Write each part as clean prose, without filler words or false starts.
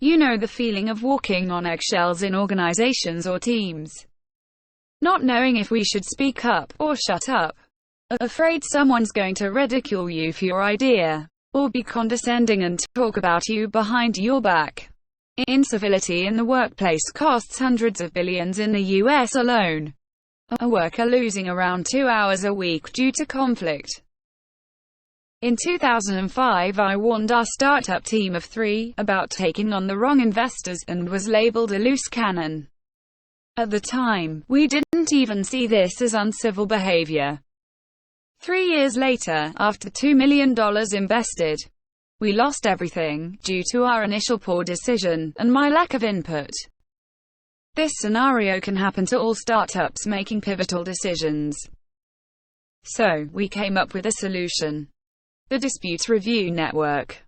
You know the feeling of walking on eggshells in organizations or teams. Not knowing if we should speak up, or shut up. Afraid someone's going to ridicule you for your idea, or be condescending and talk about you behind your back. Incivility in the workplace costs hundreds of billions in the US alone. A worker losing around 2 hours a week due to conflict. In 2005, I warned our startup team of 3 about taking on the wrong investors and was labeled a loose cannon. At the time, we didn't even see this as uncivil behavior. 3 years later, after $2 million invested, we lost everything, due to our initial poor decision, and my lack of input. This scenario can happen to all startups making pivotal decisions. So, we came up with a solution. The Disputz Review Network.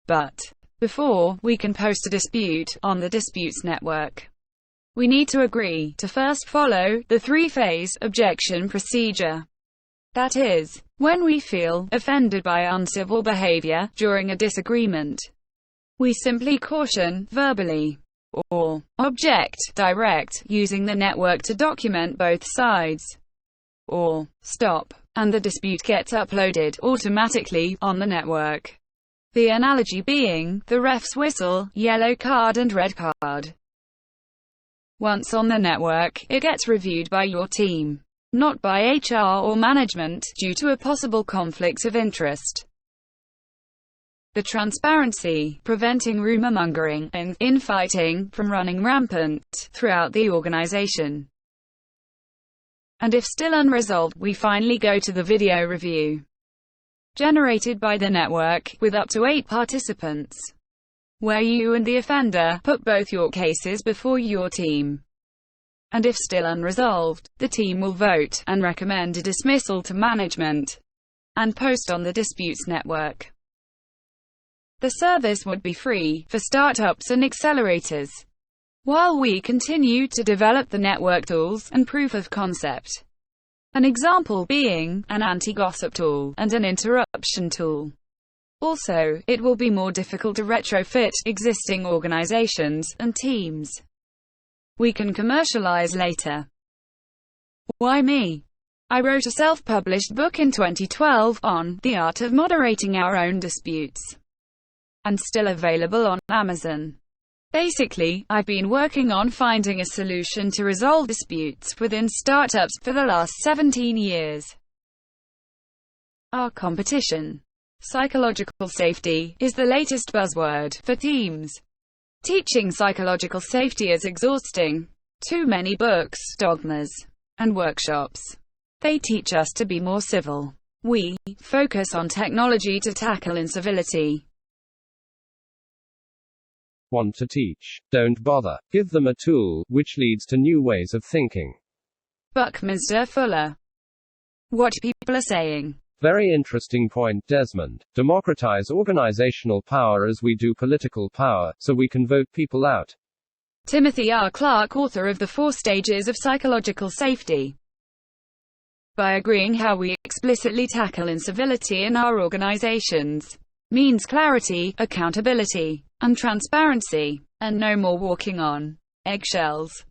But, before we can post a dispute on the Disputz network, we need to agree to first follow the 3-phase objection procedure. That is, when we feel offended by uncivil behavior during a disagreement, we simply caution verbally, or object direct, using the network to document both sides, or stop, and the dispute gets uploaded automatically on the network. The analogy being the ref's whistle, yellow card and red card. Once on the network, it gets reviewed by your team, not by HR or management, due to a possible conflict of interest. The transparency, preventing rumor-mongering and infighting from running rampant throughout the organization. And if still unresolved, we finally go to the video review, generated by the network, with up to 8 participants, where you and the offender put both your cases before your team. And if still unresolved, the team will vote and recommend a dismissal to management, and post on the Disputz network. The service would be free for startups and accelerators, while we continue to develop the network tools and proof of concept. An example being an anti-gossip tool and an interruption tool. Also, it will be more difficult to retrofit existing organizations and teams. We can commercialize later. Why me? I wrote a self-published book in 2012 on the art of moderating our own disputes, and still available on Amazon. Basically, I've been working on finding a solution to resolve disputes within startups for the last 17 years. Our competition. Psychological safety is the latest buzzword for teams. Teaching psychological safety is exhausting. Too many books, dogmas, and workshops. They teach us to be more civil. We focus on technology to tackle incivility. Want to teach? Don't bother. Give them a tool, which leads to new ways of thinking. Buckminster Fuller. What people are saying. Very interesting point, Desmond. Democratize organizational power as we do political power, so we can vote people out. Timothy R. Clark, author of The 4 Stages of Psychological Safety. By agreeing how we explicitly tackle incivility in our organizations, means clarity, accountability, and transparency, and no more walking on eggshells.